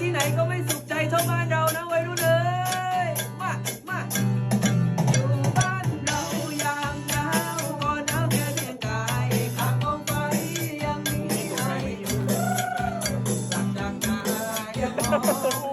ที่ไหนก็ไม่สุขใจเท่าบ้านเรานะวัยรุ่นเอ้ยมาอยู่บ้านเรายามหนาวก็หนาวแค่เพียงกายข้างกองไฟยังมีใครอยู่หลังจากนายังมอง